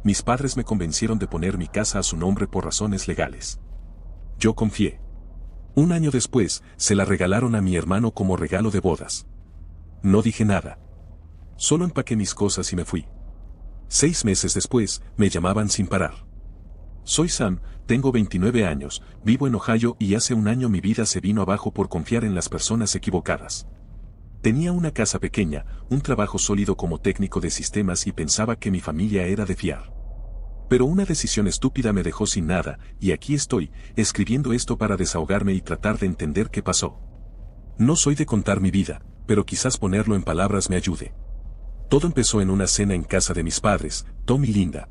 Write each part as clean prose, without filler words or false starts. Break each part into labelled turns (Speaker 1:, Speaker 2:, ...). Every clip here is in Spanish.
Speaker 1: Mis padres me convencieron de poner mi casa a su nombre por razones legales. Yo confié. Un año después, se la regalaron a mi hermano como regalo de bodas. No dije nada. Solo empaqué mis cosas y me fui. 6 meses después, me llamaban sin parar. Soy Sam, tengo 29 años, vivo en Ohio y hace un año mi vida se vino abajo por confiar en las personas equivocadas. Tenía una casa pequeña, un trabajo sólido como técnico de sistemas y pensaba que mi familia era de fiar. Pero una decisión estúpida me dejó sin nada, y aquí estoy, escribiendo esto para desahogarme y tratar de entender qué pasó. No soy de contar mi vida, pero quizás ponerlo en palabras me ayude. Todo empezó en una cena en casa de mis padres, Tom y Linda.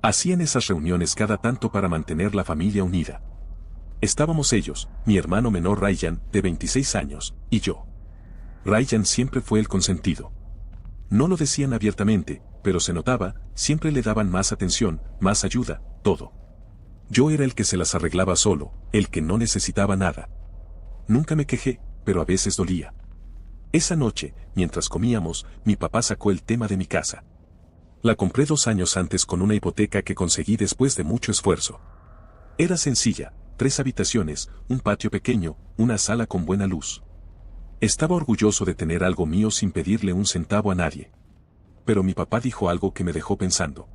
Speaker 1: Hacían esas reuniones cada tanto para mantener la familia unida. Estábamos ellos, mi hermano menor Ryan, de 26 años, y yo. Ryan siempre fue el consentido. No lo decían abiertamente, pero se notaba, siempre le daban más atención, más ayuda, todo. Yo era el que se las arreglaba solo, el que no necesitaba nada. Nunca me quejé, pero a veces dolía. Esa noche, mientras comíamos, mi papá sacó el tema de mi casa. La compré 2 años antes con una hipoteca que conseguí después de mucho esfuerzo. Era sencilla, 3 habitaciones, un patio pequeño, una sala con buena luz. Estaba orgulloso de tener algo mío sin pedirle un centavo a nadie. Pero mi papá dijo algo que me dejó pensando.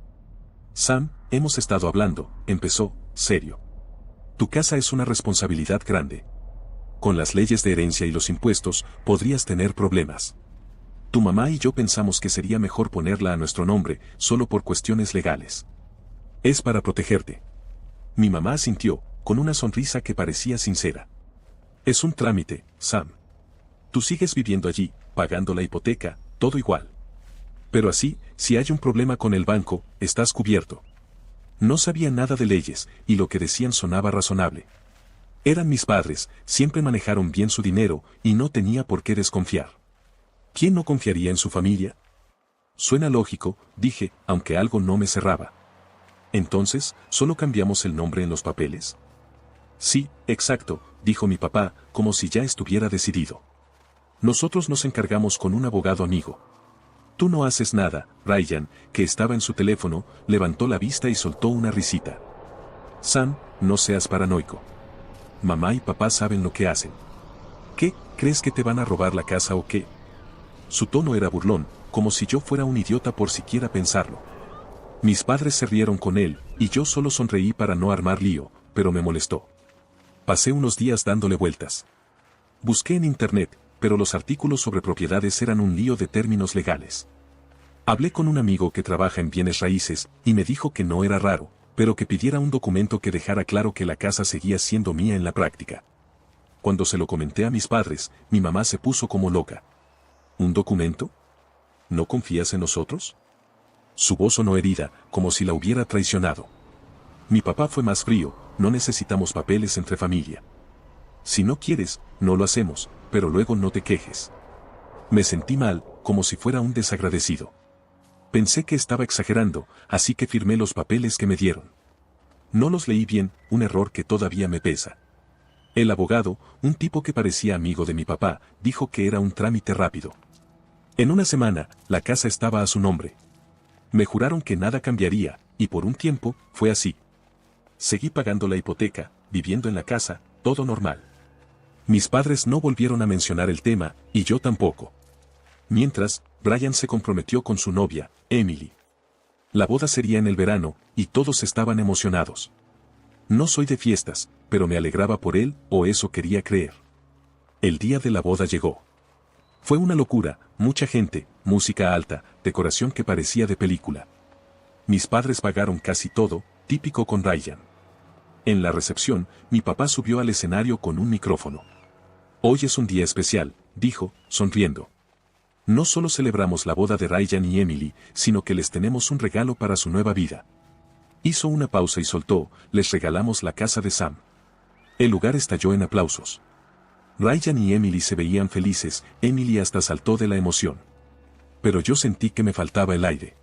Speaker 1: Sam, hemos estado hablando, empezó, serio. Tu casa es una responsabilidad grande. Con las leyes de herencia y los impuestos, podrías tener problemas. Tu mamá y yo pensamos que sería mejor ponerla a nuestro nombre, solo por cuestiones legales. Es para protegerte. Mi mamá asintió, con una sonrisa que parecía sincera. Es un trámite, Sam. Tú sigues viviendo allí, pagando la hipoteca, todo igual. Pero así, si hay un problema con el banco, estás cubierto. No sabía nada de leyes, y lo que decían sonaba razonable. Eran mis padres, siempre manejaron bien su dinero, y no tenía por qué desconfiar. ¿Quién no confiaría en su familia? Suena lógico, dije, aunque algo no me cerraba. Entonces, ¿solo cambiamos el nombre en los papeles? Sí, exacto, dijo mi papá, como si ya estuviera decidido. Nosotros nos encargamos con un abogado amigo. Tú no haces nada, Ryan, que estaba en su teléfono, levantó la vista y soltó una risita. Sam, no seas paranoico. Mamá y papá saben lo que hacen. ¿Qué? ¿Crees que te van a robar la casa o qué? Su tono era burlón, como si yo fuera un idiota por siquiera pensarlo. Mis padres se rieron con él, y yo solo sonreí para no armar lío, pero me molestó. Pasé unos días dándole vueltas. Busqué en internet, pero los artículos sobre propiedades eran un lío de términos legales. Hablé con un amigo que trabaja en bienes raíces, y me dijo que no era raro, pero que pidiera un documento que dejara claro que la casa seguía siendo mía en la práctica. Cuando se lo comenté a mis padres, mi mamá se puso como loca. ¿Un documento? ¿No confías en nosotros? Su voz sonó herida, como si la hubiera traicionado. Mi papá fue más frío, no necesitamos papeles entre familia. Si no quieres, no lo hacemos, pero luego no te quejes. Me sentí mal, como si fuera un desagradecido. Pensé que estaba exagerando, así que firmé los papeles que me dieron. No los leí bien, un error que todavía me pesa. El abogado, un tipo que parecía amigo de mi papá, dijo que era un trámite rápido. En una semana, la casa estaba a su nombre. Me juraron que nada cambiaría, y por un tiempo, fue así. Seguí pagando la hipoteca, viviendo en la casa, todo normal. Mis padres no volvieron a mencionar el tema, y yo tampoco. Mientras, Brian se comprometió con su novia, Emily. La boda sería en el verano, y todos estaban emocionados. No soy de fiestas, pero me alegraba por él, o eso quería creer. El día de la boda llegó. Fue una locura, mucha gente, música alta, decoración que parecía de película. Mis padres pagaron casi todo, típico con Ryan. En la recepción, mi papá subió al escenario con un micrófono. Hoy es un día especial, dijo, sonriendo. No solo celebramos la boda de Ryan y Emily, sino que les tenemos un regalo para su nueva vida. Hizo una pausa y soltó, les regalamos la casa de Sam. El lugar estalló en aplausos. Ryan y Emily se veían felices, Emily hasta saltó de la emoción. Pero yo sentí que me faltaba el aire.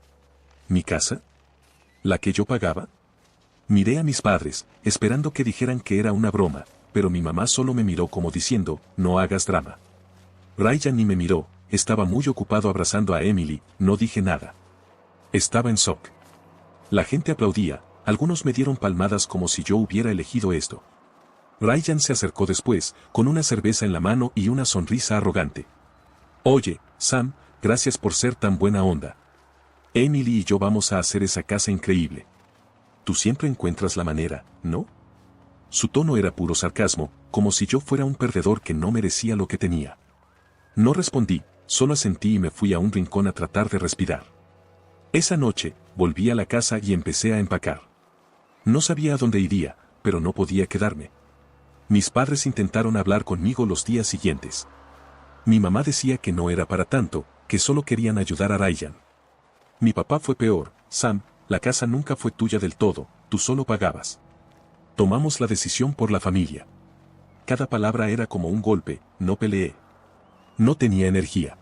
Speaker 1: ¿Mi casa? ¿La que yo pagaba? Miré a mis padres, esperando que dijeran que era una broma, pero mi mamá solo me miró como diciendo, no hagas drama. Ryan ni me miró, estaba muy ocupado abrazando a Emily, no dije nada. Estaba en shock. La gente aplaudía, algunos me dieron palmadas como si yo hubiera elegido esto. Ryan se acercó después, con una cerveza en la mano y una sonrisa arrogante. Oye, Sam, gracias por ser tan buena onda. Emily y yo vamos a hacer esa casa increíble. Tú siempre encuentras la manera, ¿no? Su tono era puro sarcasmo, como si yo fuera un perdedor que no merecía lo que tenía. No respondí, solo asentí y me fui a un rincón a tratar de respirar. Esa noche, volví a la casa y empecé a empacar. No sabía a dónde iría, pero no podía quedarme. Mis padres intentaron hablar conmigo los días siguientes. Mi mamá decía que no era para tanto, que solo querían ayudar a Ryan. Mi papá fue peor, Sam, la casa nunca fue tuya del todo, tú solo pagabas. Tomamos la decisión por la familia. Cada palabra era como un golpe, no peleé. No tenía energía.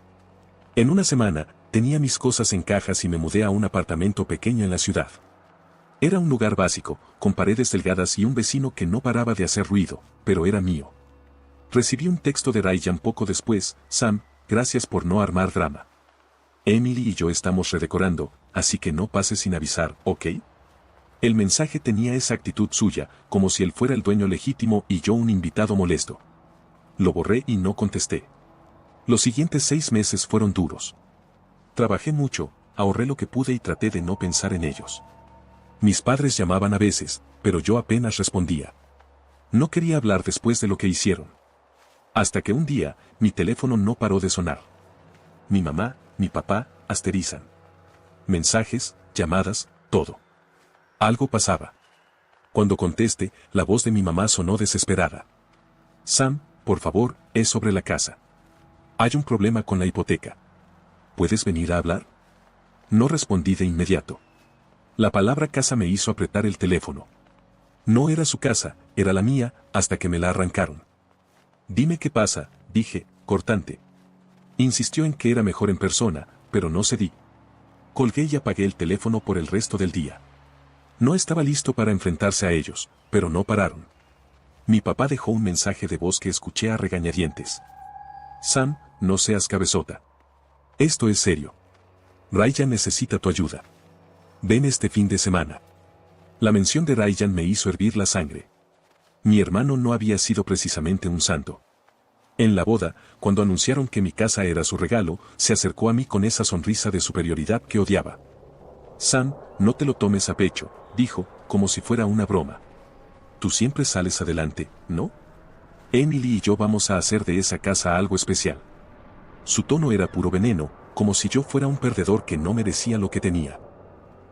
Speaker 1: En una semana, tenía mis cosas en cajas y me mudé a un apartamento pequeño en la ciudad. Era un lugar básico, con paredes delgadas y un vecino que no paraba de hacer ruido, pero era mío. Recibí un texto de Ryan poco después, Sam, gracias por no armar drama. Emily y yo estamos redecorando, así que no pases sin avisar, ¿ok? El mensaje tenía esa actitud suya, como si él fuera el dueño legítimo y yo un invitado molesto. Lo borré y no contesté. Los siguientes 6 meses fueron duros. Trabajé mucho, ahorré lo que pude y traté de no pensar en ellos. Mis padres llamaban a veces, pero yo apenas respondía. No quería hablar después de lo que hicieron. Hasta que un día, mi teléfono no paró de sonar. Mi mamá, mi papá, asterizan. Mensajes, llamadas, todo. Algo pasaba. Cuando contesté, la voz de mi mamá sonó desesperada. Sam, por favor, es sobre la casa. Hay un problema con la hipoteca. ¿Puedes venir a hablar? No respondí de inmediato. La palabra casa me hizo apretar el teléfono. No era su casa, era la mía, hasta que me la arrancaron. Dime qué pasa, dije, cortante. Insistió en que era mejor en persona, pero no cedí. Colgué y apagué el teléfono por el resto del día. No estaba listo para enfrentarse a ellos, pero no pararon. Mi papá dejó un mensaje de voz que escuché a regañadientes. Sam, no seas cabezota. Esto es serio. Ryan necesita tu ayuda. Ven este fin de semana. La mención de Ryan me hizo hervir la sangre. Mi hermano no había sido precisamente un santo. En la boda, cuando anunciaron que mi casa era su regalo, se acercó a mí con esa sonrisa de superioridad que odiaba. Sam, no te lo tomes a pecho, dijo, como si fuera una broma. Tú siempre sales adelante, ¿no? Emily y yo vamos a hacer de esa casa algo especial. Su tono era puro veneno, como si yo fuera un perdedor que no merecía lo que tenía.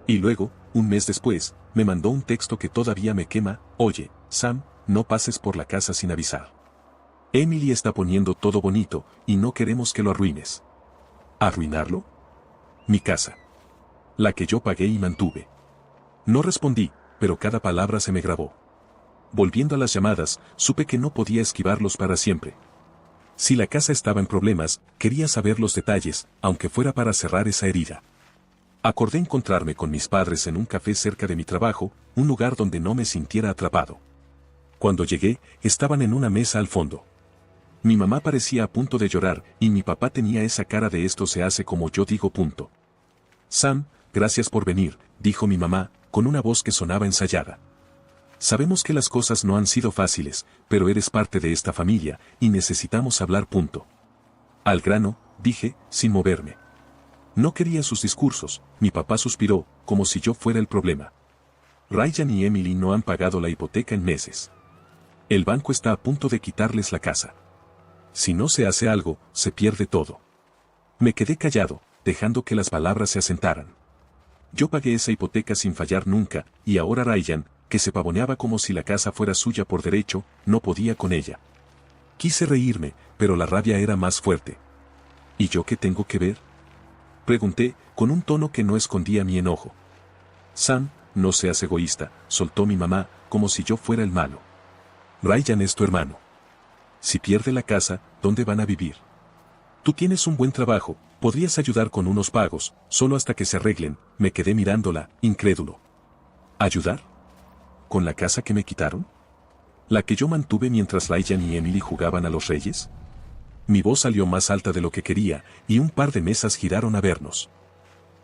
Speaker 1: Y luego, un mes después, me mandó un texto que todavía me quema, oye, Sam, no pases por la casa sin avisar. Emily está poniendo todo bonito, y no queremos que lo arruines. ¿Arruinarlo? Mi casa. La que yo pagué y mantuve. No respondí, pero cada palabra se me grabó. Volviendo a las llamadas, supe que no podía esquivarlos para siempre. Si la casa estaba en problemas, quería saber los detalles, aunque fuera para cerrar esa herida. Acordé encontrarme con mis padres en un café cerca de mi trabajo, un lugar donde no me sintiera atrapado. Cuando llegué, estaban en una mesa al fondo. Mi mamá parecía a punto de llorar, y mi papá tenía esa cara de esto se hace como yo digo punto. Sam, gracias por venir, dijo mi mamá, con una voz que sonaba ensayada. Sabemos que las cosas no han sido fáciles, pero eres parte de esta familia, y necesitamos hablar punto. Al grano, dije, sin moverme. No quería sus discursos, mi papá suspiró, como si yo fuera el problema. Ryan y Emily no han pagado la hipoteca en meses. El banco está a punto de quitarles la casa. Si no se hace algo, se pierde todo. Me quedé callado, dejando que las palabras se asentaran. Yo pagué esa hipoteca sin fallar nunca, y ahora Ryan, que se pavoneaba como si la casa fuera suya por derecho, no podía con ella. Quise reírme, pero la rabia era más fuerte. ¿Y yo qué tengo que ver? Pregunté, con un tono que no escondía mi enojo. Sam, no seas egoísta, soltó mi mamá, como si yo fuera el malo. Ryan es tu hermano. Si pierde la casa, ¿dónde van a vivir? Tú tienes un buen trabajo, podrías ayudar con unos pagos, solo hasta que se arreglen. Me quedé mirándola, incrédulo. ¿Ayudar? ¿Con la casa que me quitaron? ¿La que yo mantuve mientras Ryan y Emily jugaban a los reyes? Mi voz salió más alta de lo que quería, y un par de mesas giraron a vernos.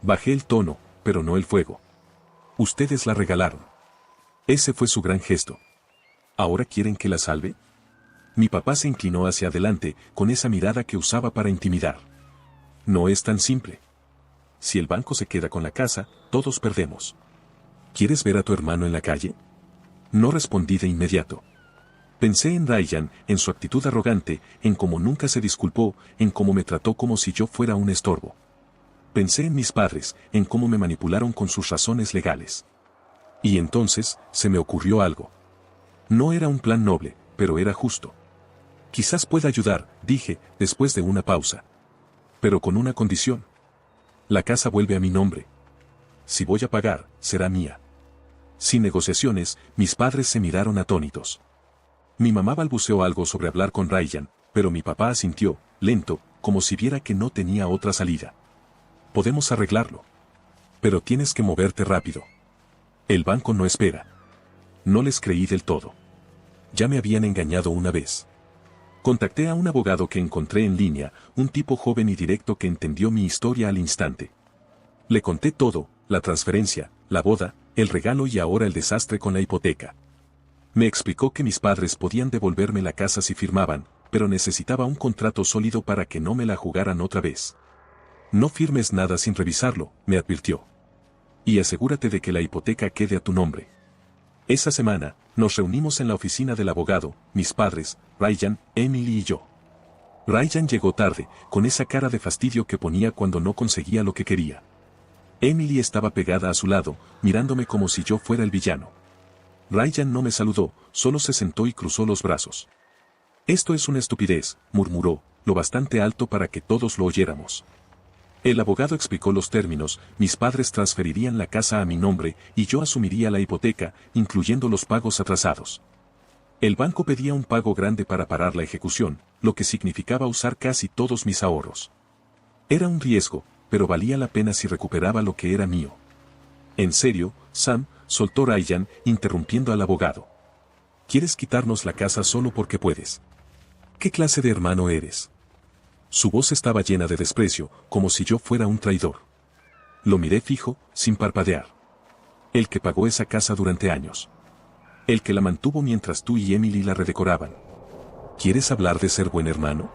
Speaker 1: Bajé el tono, pero no el fuego. Ustedes la regalaron. Ese fue su gran gesto. ¿Ahora quieren que la salve? Mi papá se inclinó hacia adelante con esa mirada que usaba para intimidar. No es tan simple. Si el banco se queda con la casa, todos perdemos. ¿Quieres ver a tu hermano en la calle? No respondí de inmediato. Pensé en Ryan, en su actitud arrogante, en cómo nunca se disculpó, en cómo me trató como si yo fuera un estorbo. Pensé en mis padres, en cómo me manipularon con sus razones legales. Y entonces, se me ocurrió algo. No era un plan noble, pero era justo. Quizás pueda ayudar, dije, después de una pausa. Pero con una condición. La casa vuelve a mi nombre. Si voy a pagar, será mía. Sin negociaciones, mis padres se miraron atónitos. Mi mamá balbuceó algo sobre hablar con Ryan, pero mi papá asintió, lento, como si viera que no tenía otra salida. Podemos arreglarlo. Pero tienes que moverte rápido. El banco no espera. No les creí del todo. Ya me habían engañado una vez. Contacté a un abogado que encontré en línea, un tipo joven y directo que entendió mi historia al instante. Le conté todo, la transferencia, la boda, el regalo y ahora el desastre con la hipoteca. Me explicó que mis padres podían devolverme la casa si firmaban, pero necesitaba un contrato sólido para que no me la jugaran otra vez. No firmes nada sin revisarlo, me advirtió. Y asegúrate de que la hipoteca quede a tu nombre. Esa semana, nos reunimos en la oficina del abogado, mis padres, Ryan, Emily y yo. Ryan llegó tarde, con esa cara de fastidio que ponía cuando no conseguía lo que quería. Emily estaba pegada a su lado, mirándome como si yo fuera el villano. Ryan no me saludó, solo se sentó y cruzó los brazos. Esto es una estupidez, murmuró, lo bastante alto para que todos lo oyéramos. El abogado explicó los términos, mis padres transferirían la casa a mi nombre y yo asumiría la hipoteca, incluyendo los pagos atrasados. El banco pedía un pago grande para parar la ejecución, lo que significaba usar casi todos mis ahorros. Era un riesgo, pero valía la pena si recuperaba lo que era mío. En serio, Sam, soltó Ryan, interrumpiendo al abogado. ¿Quieres quitarnos la casa solo porque puedes? ¿Qué clase de hermano eres? Su voz estaba llena de desprecio, como si yo fuera un traidor. Lo miré fijo, sin parpadear. El que pagó esa casa durante años. El que la mantuvo mientras tú y Emily la redecoraban. ¿Quieres hablar de ser buen hermano?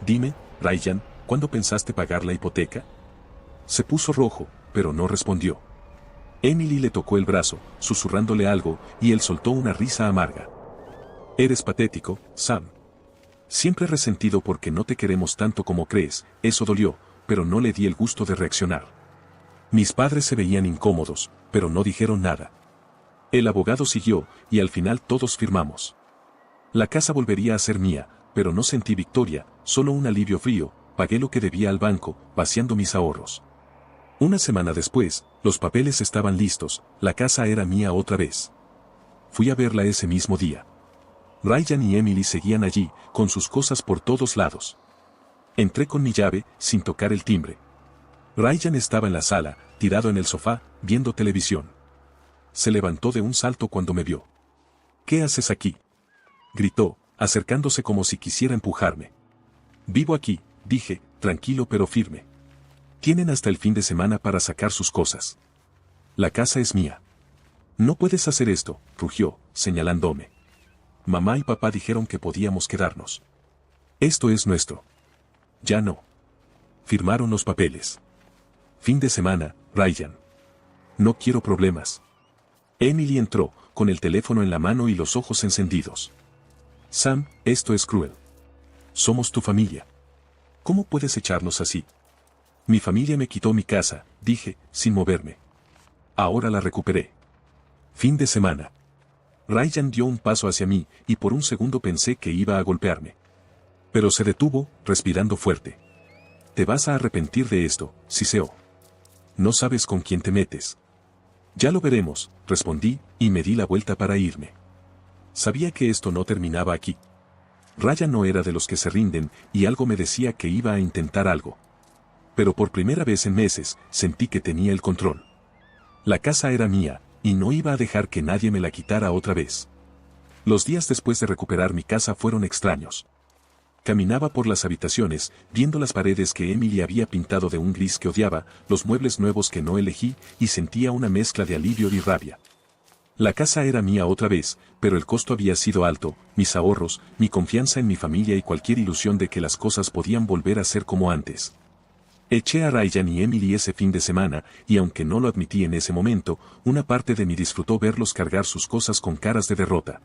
Speaker 1: Dime, Ryan, ¿cuándo pensaste pagar la hipoteca? Se puso rojo, pero no respondió. Emily le tocó el brazo, susurrándole algo, y él soltó una risa amarga. Eres patético, Sam. Siempre resentido porque no te queremos tanto como crees, eso dolió, pero no le di el gusto de reaccionar. Mis padres se veían incómodos, pero no dijeron nada. El abogado siguió, y al final todos firmamos. La casa volvería a ser mía, pero no sentí victoria, solo un alivio frío, pagué lo que debía al banco, vaciando mis ahorros. Una semana después, los papeles estaban listos, la casa era mía otra vez. Fui a verla ese mismo día. Ryan y Emily seguían allí, con sus cosas por todos lados. Entré con mi llave, sin tocar el timbre. Ryan estaba en la sala, tirado en el sofá, viendo televisión. Se levantó de un salto cuando me vio. ¿Qué haces aquí?, gritó, acercándose como si quisiera empujarme. Vivo aquí, dije, tranquilo pero firme. Tienen hasta el fin de semana para sacar sus cosas. La casa es mía. No puedes hacer esto, rugió, señalándome. Mamá y papá dijeron que podíamos quedarnos. Esto es nuestro. Ya no. Firmaron los papeles. Fin de semana, Ryan. No quiero problemas. Emily entró, con el teléfono en la mano y los ojos encendidos. Sam, esto es cruel. Somos tu familia. ¿Cómo puedes echarnos así? Mi familia me quitó mi casa, dije, sin moverme. Ahora la recuperé. Fin de semana. Ryan dio un paso hacia mí, y por un segundo pensé que iba a golpearme. Pero se detuvo, respirando fuerte. Te vas a arrepentir de esto, Siseo. No sabes con quién te metes. Ya lo veremos, respondí, y me di la vuelta para irme. Sabía que esto no terminaba aquí. Ryan no era de los que se rinden, y algo me decía que iba a intentar algo. Pero por primera vez en meses, sentí que tenía el control. La casa era mía, y no iba a dejar que nadie me la quitara otra vez. Los días después de recuperar mi casa fueron extraños. Caminaba por las habitaciones, viendo las paredes que Emily había pintado de un gris que odiaba, los muebles nuevos que no elegí, y sentía una mezcla de alivio y rabia. La casa era mía otra vez, pero el costo había sido alto, mis ahorros, mi confianza en mi familia y cualquier ilusión de que las cosas podían volver a ser como antes. Eché a Ryan y Emily ese fin de semana, y aunque no lo admití en ese momento, una parte de mí disfrutó verlos cargar sus cosas con caras de derrota.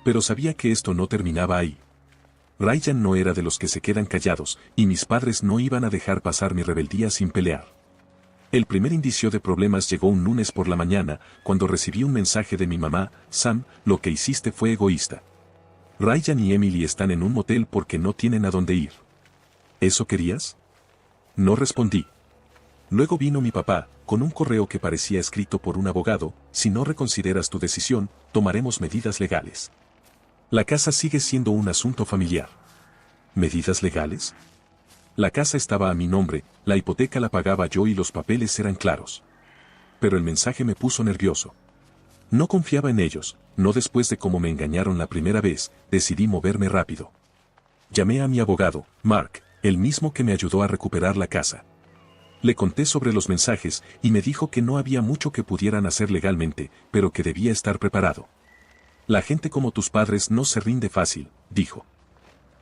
Speaker 1: Pero sabía que esto no terminaba ahí. Ryan no era de los que se quedan callados, y mis padres no iban a dejar pasar mi rebeldía sin pelear. El primer indicio de problemas llegó un lunes por la mañana, cuando recibí un mensaje de mi mamá: Sam, lo que hiciste fue egoísta. Ryan y Emily están en un motel porque no tienen a dónde ir. ¿Eso querías? No respondí. Luego vino mi papá, con un correo que parecía escrito por un abogado: si no reconsideras tu decisión, tomaremos medidas legales. La casa sigue siendo un asunto familiar. ¿Medidas legales? La casa estaba a mi nombre, la hipoteca la pagaba yo y los papeles eran claros. Pero el mensaje me puso nervioso. No confiaba en ellos, no después de cómo me engañaron la primera vez, decidí moverme rápido. Llamé a mi abogado, Mark, el mismo que me ayudó a recuperar la casa. Le conté sobre los mensajes y me dijo que no había mucho que pudieran hacer legalmente, pero que debía estar preparado. La gente como tus padres no se rinde fácil, dijo.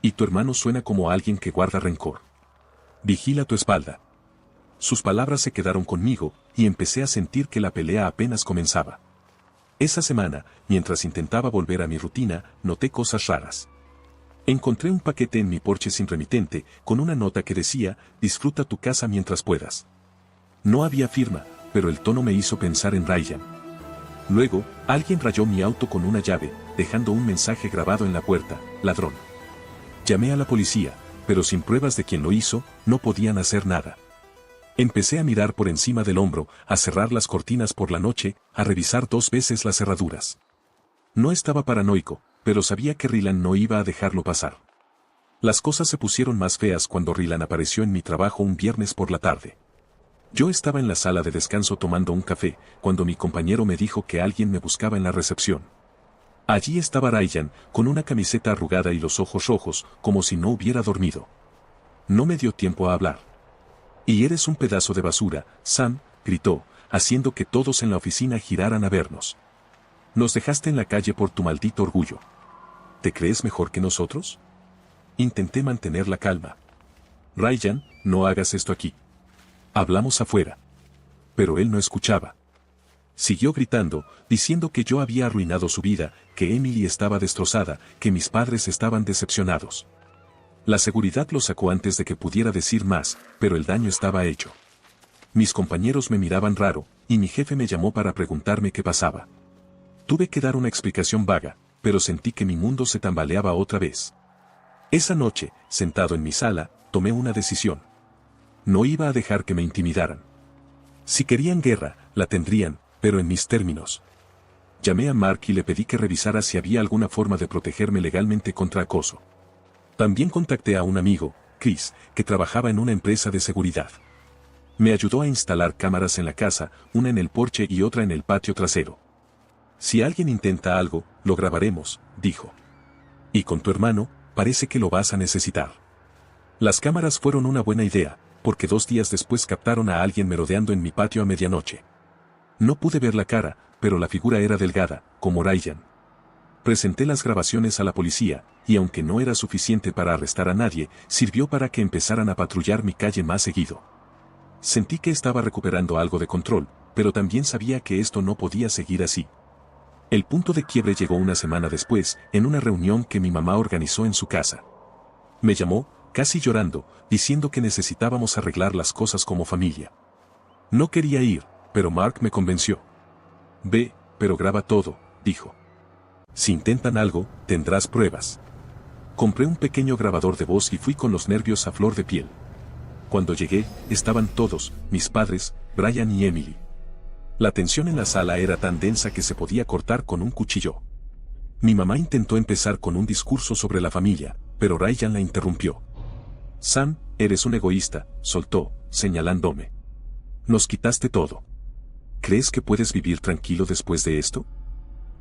Speaker 1: Y tu hermano suena como alguien que guarda rencor. Vigila tu espalda. Sus palabras se quedaron conmigo, y empecé a sentir que la pelea apenas comenzaba. Esa semana, mientras intentaba volver a mi rutina, noté cosas raras. Encontré un paquete en mi porche sin remitente, con una nota que decía: disfruta tu casa mientras puedas. No había firma, pero el tono me hizo pensar en Ryan. Luego, alguien rayó mi auto con una llave, dejando un mensaje grabado en la puerta: ladrón. Llamé a la policía, pero sin pruebas de quién lo hizo, no podían hacer nada. Empecé a mirar por encima del hombro, a cerrar las cortinas por la noche, a revisar 2 veces las cerraduras. No estaba paranoico, pero sabía que Rylan no iba a dejarlo pasar. Las cosas se pusieron más feas cuando Rylan apareció en mi trabajo un viernes por la tarde. Yo estaba en la sala de descanso tomando un café, cuando mi compañero me dijo que alguien me buscaba en la recepción. Allí estaba Ryan, con una camiseta arrugada y los ojos rojos, como si no hubiera dormido. No me dio tiempo a hablar. «Y eres un pedazo de basura, Sam», gritó, haciendo que todos en la oficina giraran a vernos. «Nos dejaste en la calle por tu maldito orgullo. ¿Te crees mejor que nosotros?» Intenté mantener la calma. «Ryan, no hagas esto aquí. Hablamos afuera». Pero él no escuchaba. Siguió gritando, diciendo que yo había arruinado su vida, que Emily estaba destrozada, que mis padres estaban decepcionados. La seguridad lo sacó antes de que pudiera decir más, pero el daño estaba hecho. Mis compañeros me miraban raro, y mi jefe me llamó para preguntarme qué pasaba. Tuve que dar una explicación vaga, pero sentí que mi mundo se tambaleaba otra vez. Esa noche, sentado en mi sala, tomé una decisión. No iba a dejar que me intimidaran. Si querían guerra, la tendrían, pero en mis términos. Llamé a Mark y le pedí que revisara si había alguna forma de protegerme legalmente contra acoso. También contacté a un amigo, Chris, que trabajaba en una empresa de seguridad. Me ayudó a instalar cámaras en la casa, una en el porche y otra en el patio trasero. Si alguien intenta algo, lo grabaremos, dijo. Y con tu hermano, parece que lo vas a necesitar. Las cámaras fueron una buena idea, porque 2 días después captaron a alguien merodeando en mi patio a medianoche. No pude ver la cara, pero la figura era delgada, como Ryan. Presenté las grabaciones a la policía, y aunque no era suficiente para arrestar a nadie, sirvió para que empezaran a patrullar mi calle más seguido. Sentí que estaba recuperando algo de control, pero también sabía que esto no podía seguir así. El punto de quiebre llegó una semana después, en una reunión que mi mamá organizó en su casa. Me llamó, casi llorando, diciendo que necesitábamos arreglar las cosas como familia. No quería ir, pero Mark me convenció. Ve, pero graba todo, dijo. Si intentan algo, tendrás pruebas. Compré un pequeño grabador de voz y fui con los nervios a flor de piel. Cuando llegué, estaban todos, mis padres, Brian y Emily. La tensión en la sala era tan densa que se podía cortar con un cuchillo. Mi mamá intentó empezar con un discurso sobre la familia, pero Ryan la interrumpió. Sam, eres un egoísta, soltó, señalándome. Nos quitaste todo. ¿Crees que puedes vivir tranquilo después de esto?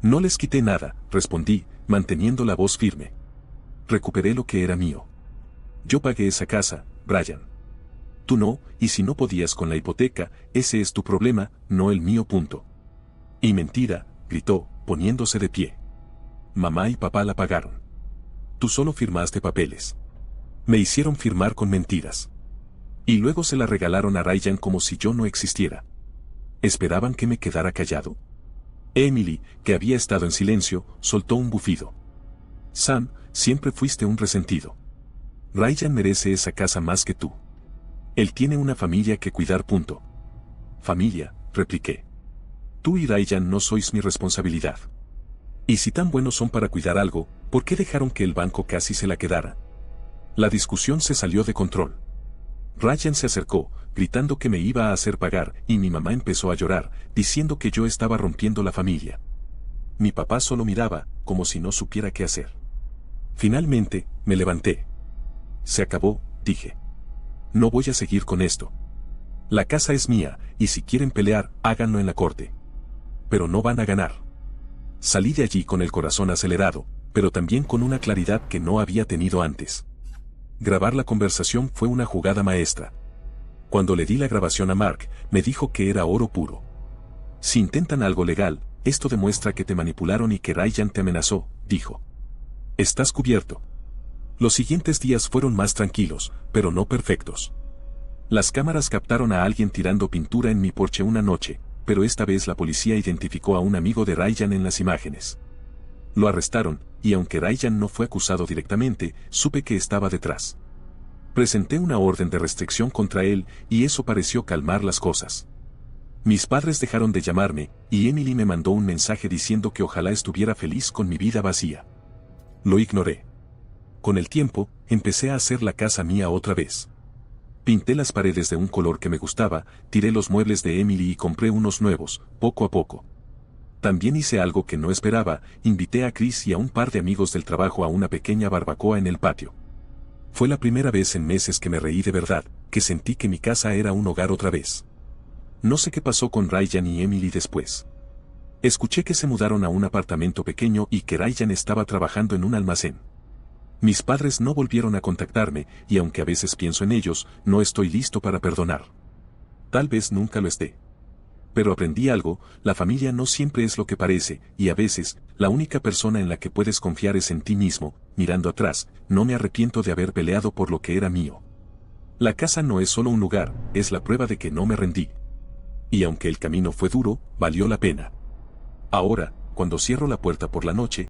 Speaker 1: No les quité nada, respondí, manteniendo la voz firme. Recuperé lo que era mío. Yo pagué esa casa, Brian. Tú no, y si no podías con la hipoteca, ese es tu problema, no el mío. Punto. Y mentira, gritó, poniéndose de pie. Mamá y papá la pagaron. Tú solo firmaste papeles. Me hicieron firmar con mentiras. Y luego se la regalaron a Ryan como si yo no existiera. ¿Esperaban que me quedara callado? Emily, que había estado en silencio, soltó un bufido. Sam, siempre fuiste un resentido. Ryan merece esa casa más que tú. Él tiene una familia que cuidar. Punto. Familia, repliqué. Tú y Ryan no sois mi responsabilidad. Y si tan buenos son para cuidar algo, ¿por qué dejaron que el banco casi se la quedara? La discusión se salió de control. Ryan se acercó, gritando que me iba a hacer pagar, y mi mamá empezó a llorar, diciendo que yo estaba rompiendo la familia. Mi papá solo miraba, como si no supiera qué hacer. Finalmente, me levanté. Se acabó, dije. No voy a seguir con esto. La casa es mía, y si quieren pelear, háganlo en la corte. Pero no van a ganar. Salí de allí con el corazón acelerado, pero también con una claridad que no había tenido antes. Grabar la conversación fue una jugada maestra. Cuando le di la grabación a Mark, me dijo que era oro puro. Si intentan algo legal, esto demuestra que te manipularon y que Ryan te amenazó, dijo. Estás cubierto. Los siguientes días fueron más tranquilos, pero no perfectos. Las cámaras captaron a alguien tirando pintura en mi porche una noche, pero esta vez la policía identificó a un amigo de Ryan en las imágenes. Lo arrestaron, y aunque Ryan no fue acusado directamente, supe que estaba detrás. Presenté una orden de restricción contra él, y eso pareció calmar las cosas. Mis padres dejaron de llamarme, y Emily me mandó un mensaje diciendo que ojalá estuviera feliz con mi vida vacía. Lo ignoré. Con el tiempo, empecé a hacer la casa mía otra vez. Pinté las paredes de un color que me gustaba, tiré los muebles de Emily y compré unos nuevos, poco a poco. También hice algo que no esperaba, invité a Chris y a un par de amigos del trabajo a una pequeña barbacoa en el patio. Fue la primera vez en meses que me reí de verdad, que sentí que mi casa era un hogar otra vez. No sé qué pasó con Ryan y Emily después. Escuché que se mudaron a un apartamento pequeño y que Ryan estaba trabajando en un almacén. Mis padres no volvieron a contactarme, y aunque a veces pienso en ellos, no estoy listo para perdonar. Tal vez nunca lo esté. Pero aprendí algo, la familia no siempre es lo que parece, y a veces, la única persona en la que puedes confiar es en ti mismo. Mirando atrás, no me arrepiento de haber peleado por lo que era mío. La casa no es solo un lugar, es la prueba de que no me rendí. Y aunque el camino fue duro, valió la pena. Ahora, cuando cierro la puerta por la noche,